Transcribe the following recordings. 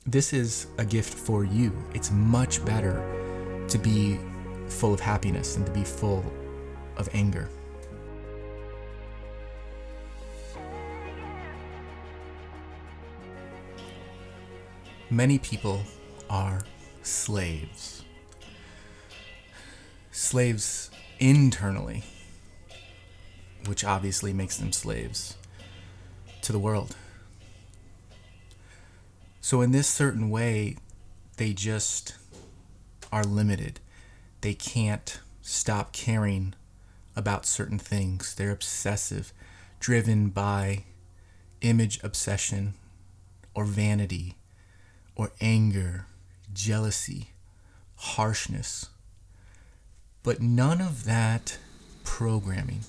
This is a gift for you. It's much better to be full of happiness than to be full of anger. Many people are slaves. Slaves internally, which obviously makes them slaves to the world. So in this certain way, they just are limited. They can't stop caring about certain things. They're obsessive, driven by image obsession or vanity or anger, jealousy, harshness. But none of that programming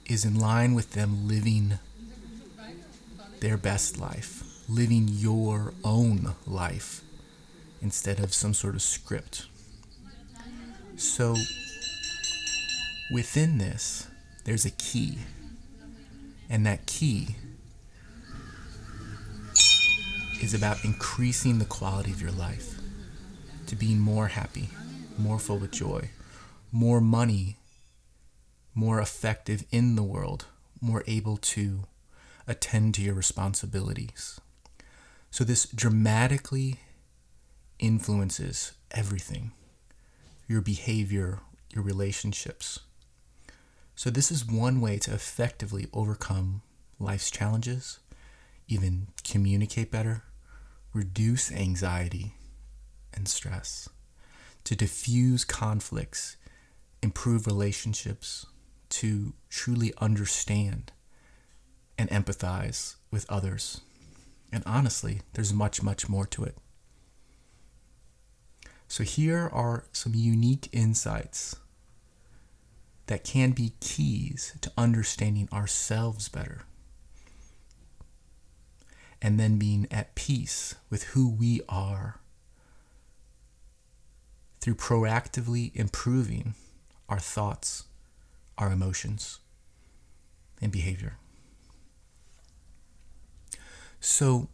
is in line with them living their best life, living your own life instead of some sort of script. So within this, there's a key, and that key is about increasing the quality of your life, to being more happy, more full with joy, more money, more effective in the world, more able to attend to your responsibilities. So this dramatically influences everything, your behavior, your relationships. So this is one way to effectively overcome life's challenges, even communicate better, reduce anxiety and stress, to diffuse conflicts, improve relationships, to truly understand and empathize with others. And honestly, there's much, much more to it. So here are some unique insights that can be keys to understanding ourselves better, and then being at peace with who we are through proactively improving our thoughts, our emotions, and behavior. So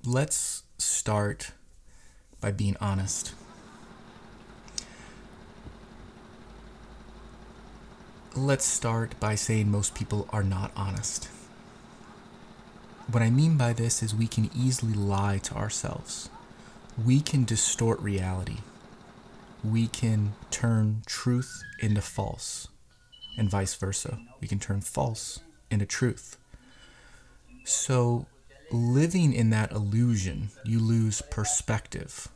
let's start by being honest. Let's start by saying most people are not honest. What I mean by this is we can easily lie to ourselves. We can distort reality. We can turn truth into false, and vice versa. We can turn false into truth. So living in that illusion, you lose perspective.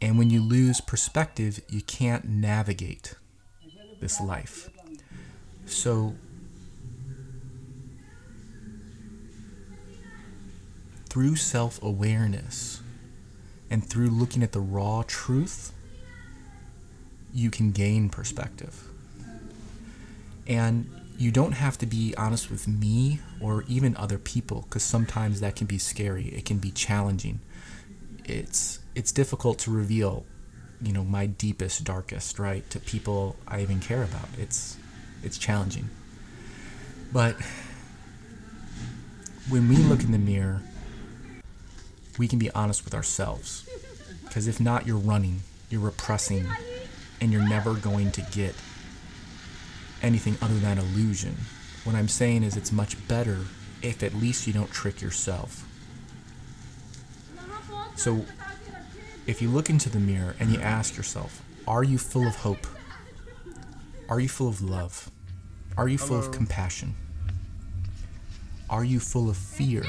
And when you lose perspective, you can't navigate this life. So through self-awareness and through looking at the raw truth, you can gain perspective. And you don't have to be honest with me or even other people, because sometimes that can be scary. It can be challenging. It's difficult to reveal, my deepest, darkest, right, to people I even care about. It's challenging. But when we look in the mirror, we can be honest with ourselves. Because if not, you're running, you're repressing, and you're never going to get anything other than illusion. What I'm saying is it's much better if at least you don't trick yourself. So if you look into the mirror and you ask yourself, are you full of hope? Are you full of love? Are you full of compassion? Are you full of fear?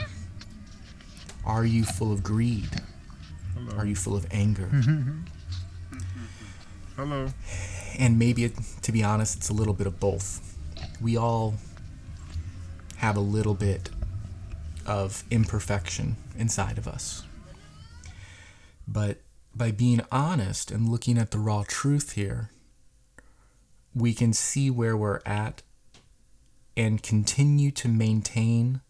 Are you full of greed? Are you full of anger? Hello. And maybe, to be honest, it's a little bit of both. We all have a little bit of imperfection inside of us. But by being honest and looking at the raw truth here, we can see where we're at and continue to maintain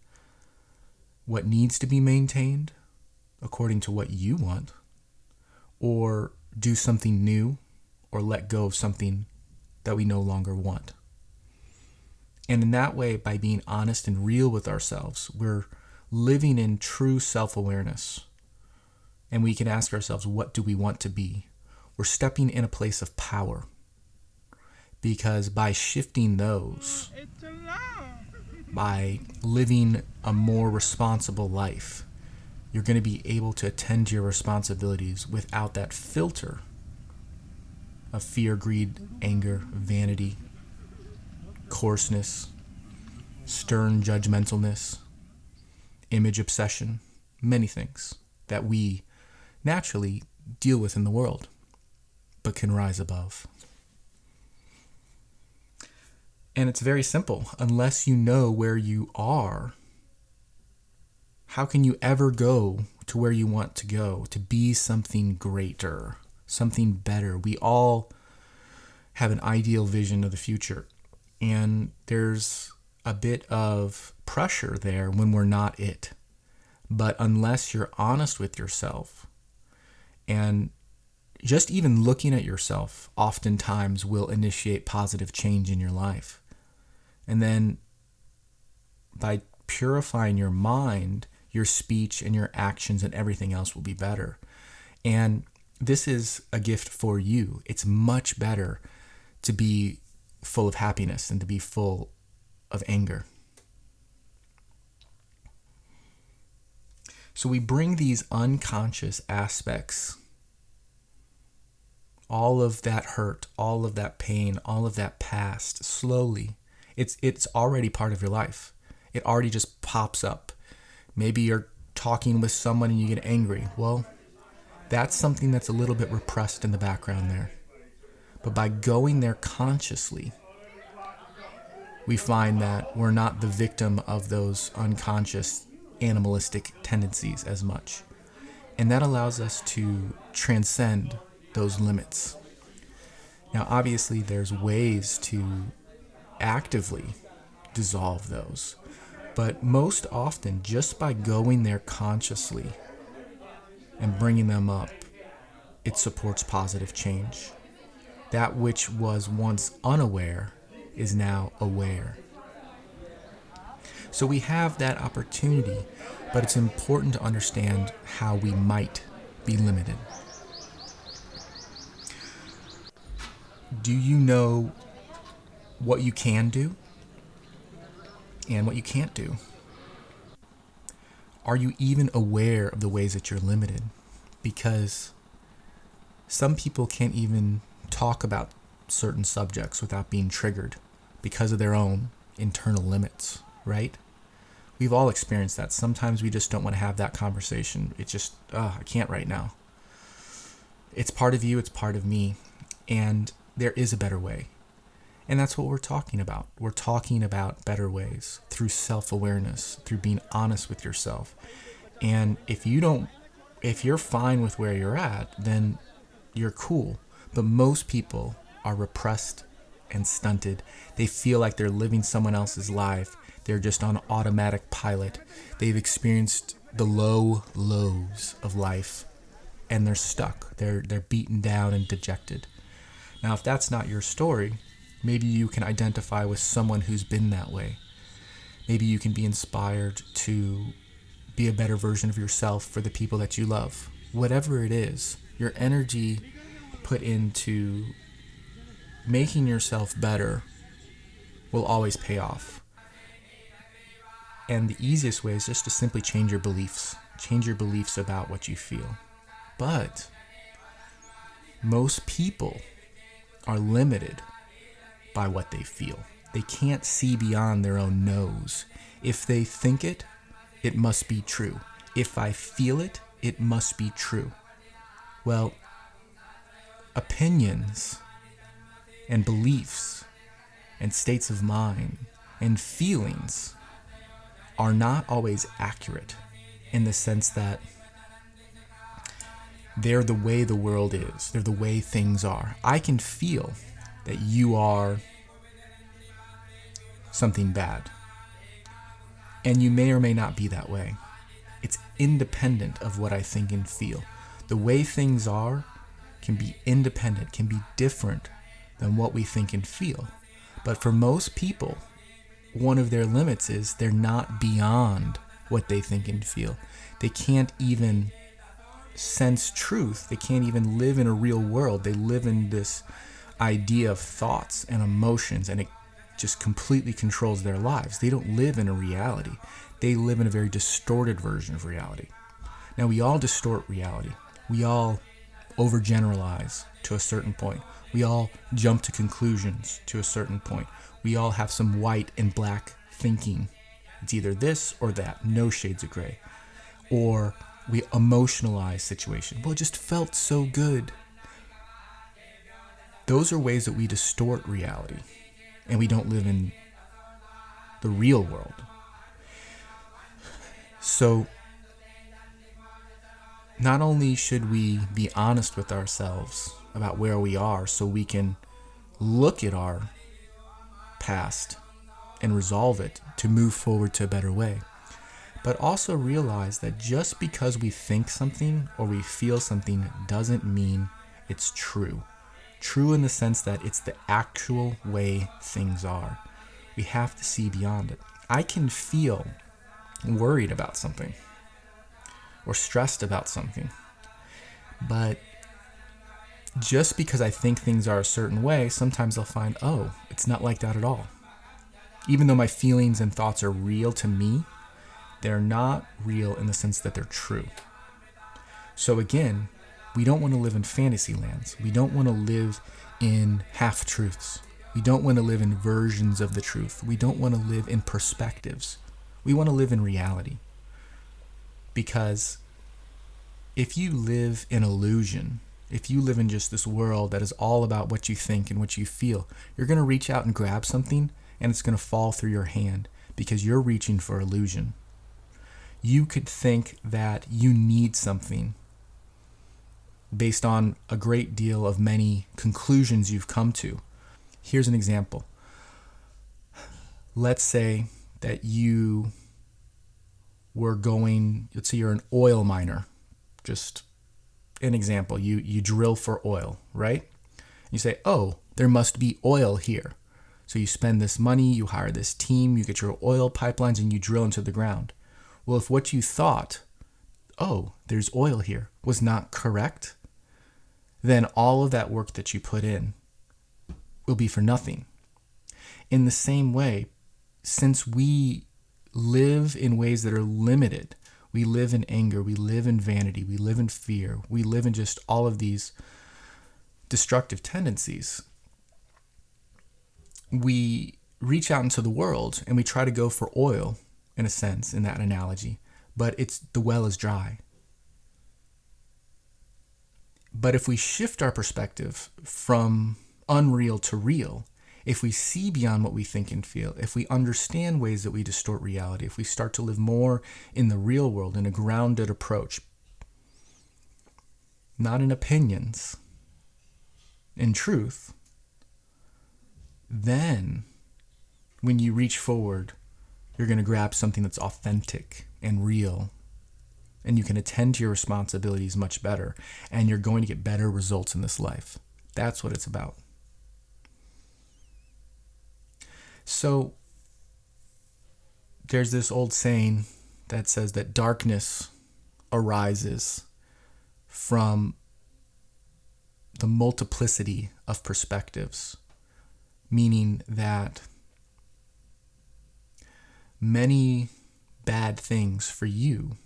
what needs to be maintained according to what you want, or do something new, or let go of something that we no longer want. And in that way, by being honest and real with ourselves, we're living in true self-awareness. And we can ask ourselves, what do we want to be? We're stepping in a place of power. Because by shifting those, by living a more responsible life, you're going to be able to attend to your responsibilities without that filter of fear, greed, anger, vanity, coarseness, stern judgmentalness, image obsession, many things that we naturally deal with in the world, but can rise above. And it's very simple. Unless you know where you are, how can you ever go to where you want to go, to be something greater, something better? We all have an ideal vision of the future, and there's a bit of pressure there when we're not it. But unless you're honest with yourself, and just even looking at yourself oftentimes will initiate positive change in your life. And then by purifying your mind, your speech and your actions and everything else will be better. And this is a gift for you. It's much better to be full of happiness than to be full of anger. So we bring these unconscious aspects, all of that hurt, all of that pain, all of that past, slowly. It's already part of your life. It already just pops up. Maybe you're talking with someone and you get angry. Well, that's something that's a little bit repressed in the background there. But by going there consciously, we find that we're not the victim of those unconscious animalistic tendencies as much. And that allows us to transcend those limits. Now, obviously, there's ways to actively dissolve those. But most often, just by going there consciously and bringing them up, it supports positive change. That which was once unaware is now aware. So we have that opportunity, but it's important to understand how we might be limited. Do you know what you can do and what you can't do? Are you even aware of the ways that you're limited? Because some people can't even talk about certain subjects without being triggered because of their own internal limits, right? We've all experienced that. Sometimes we just don't want to have that conversation. It's just, I can't right now. It's part of you, it's part of me. And there is a better way. And that's what we're talking about. We're talking about better ways through self-awareness, through being honest with yourself. And if you're fine with where you're at, then you're cool. But most people are repressed and stunted. They feel like they're living someone else's life. They're just on automatic pilot. They've experienced the lows of life, and they're stuck. They're beaten down and dejected. Now, if that's not your story, maybe you can identify with someone who's been that way. Maybe you can be inspired to be a better version of yourself for the people that you love. Whatever it is, your energy put into making yourself better will always pay off. And the easiest way is just to simply change your beliefs. Change your beliefs about what you feel. But most people are limited by what they feel. They can't see beyond their own nose. If they think it, it must be true. If I feel it, it must be true. Well, opinions and beliefs and states of mind and feelings are not always accurate in the sense that they're the way the world is. They're the way things are. I can feel that you are something bad, and you may or may not be that way. It's independent of what I think and feel. The way things are can be independent, can be different than what we think and feel. But for most people, one of their limits is they're not beyond what they think and feel. They can't even sense truth. They can't even live in a real world. They live in this idea of thoughts and emotions, and it just completely controls their lives. They don't live in a reality. They live in a very distorted version of reality. Now, we all distort reality. We all overgeneralize to a certain point. We all jump to conclusions to a certain point. We all have some white and black thinking. It's either this or that, no shades of gray. Or we emotionalize situations. Well, it just felt so good. Those are ways that we distort reality, and we don't live in the real world. So, not only should we be honest with ourselves about where we are so we can look at our past and resolve it to move forward to a better way, but also realize that just because we think something or we feel something doesn't mean it's true. True in the sense that it's the actual way things are. We have to see beyond it. I can feel worried about something or stressed about something, but just because I think things are a certain way, sometimes I'll find, oh, it's not like that at all. Even though my feelings and thoughts are real to me, they're not real in the sense that they're true. So again, we don't want to live in fantasy lands. We don't want to live in half-truths. We don't want to live in versions of the truth. We don't want to live in perspectives. We want to live in reality. Because if you live in illusion, if you live in just this world that is all about what you think and what you feel, you're going to reach out and grab something and it's going to fall through your hand because you're reaching for illusion. You could think that you need something based on a great deal of many conclusions you've come to. Here's an example. Let's say that you were let's say you're an oil miner. Just an example. You drill for oil, right? You say, oh, there must be oil here. So you spend this money, you hire this team, you get your oil pipelines, and you drill into the ground. Well, if what you thought, oh, there's oil here, was not correct, then all of that work that you put in will be for nothing. In the same way, since we live in ways that are limited, we live in anger, we live in vanity, we live in fear, we live in just all of these destructive tendencies, we reach out into the world and we try to go for oil, in a sense, in that analogy, but the well is dry. But if we shift our perspective from unreal to real, if we see beyond what we think and feel, if we understand ways that we distort reality, if we start to live more in the real world in a grounded approach, not in opinions, in truth, then when you reach forward, you're going to grab something that's authentic and real, and you can attend to your responsibilities much better, and you're going to get better results in this life. That's what it's about. So there's this old saying that says that darkness arises from the multiplicity of perspectives, meaning that many bad things for you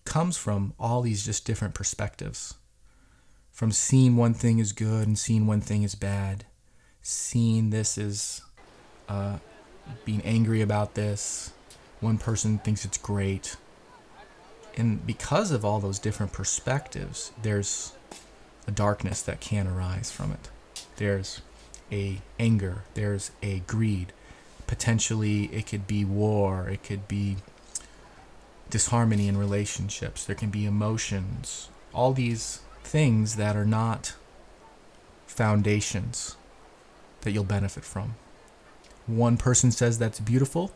comes from all these just different perspectives. From seeing one thing as good and seeing one thing as bad, seeing this as being angry about this. One person thinks it's great. And because of all those different perspectives, there's a darkness that can arise from it. There's a anger, there's a greed. Potentially it could be war, it could be disharmony in relationships, there can be emotions, all these things that are not foundations that you'll benefit from. One person says that's beautiful,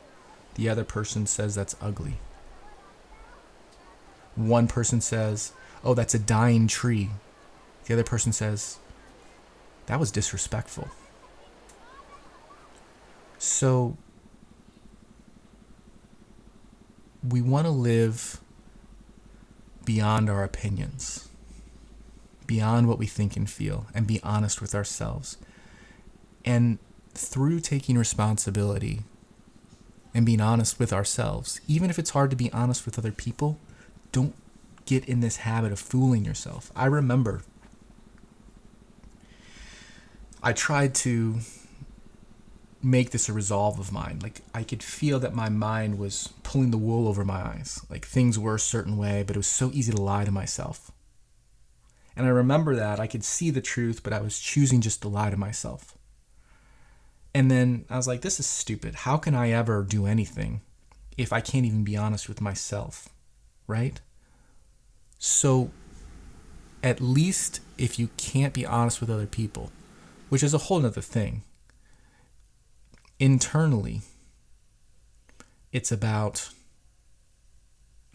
the other person says that's ugly. One person says, oh, that's a dying tree. The other person says, that was disrespectful. So we want to live beyond our opinions, beyond what we think and feel, and be honest with ourselves. And through taking responsibility and being honest with ourselves, even if it's hard to be honest with other people, don't get in this habit of fooling yourself. I remember I tried to make this a resolve of mine. Like, I could feel that my mind was pulling the wool over my eyes. Like, things were a certain way, but it was so easy to lie to myself. And I remember that I could see the truth, but I was choosing just to lie to myself. And then I was like, this is stupid. How can I ever do anything if I can't even be honest with myself, right? So at least if you can't be honest with other people, which is a whole nother thing, internally, it's about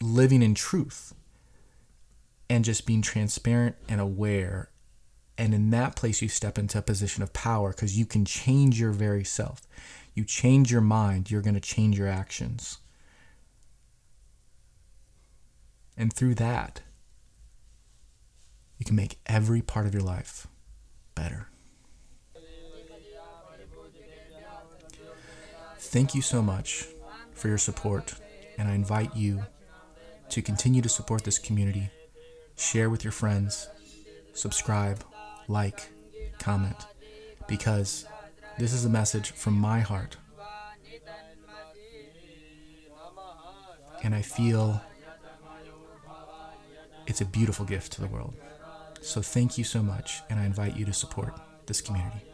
living in truth and just being transparent and aware. And in that place, you step into a position of power because you can change your very self. You change your mind, you're going to change your actions. And through that, you can make every part of your life better. Thank you so much for your support, and I invite you to continue to support this community. Share with your friends, subscribe, like, comment, because this is a message from my heart. And I feel it's a beautiful gift to the world. So thank you so much, and I invite you to support this community.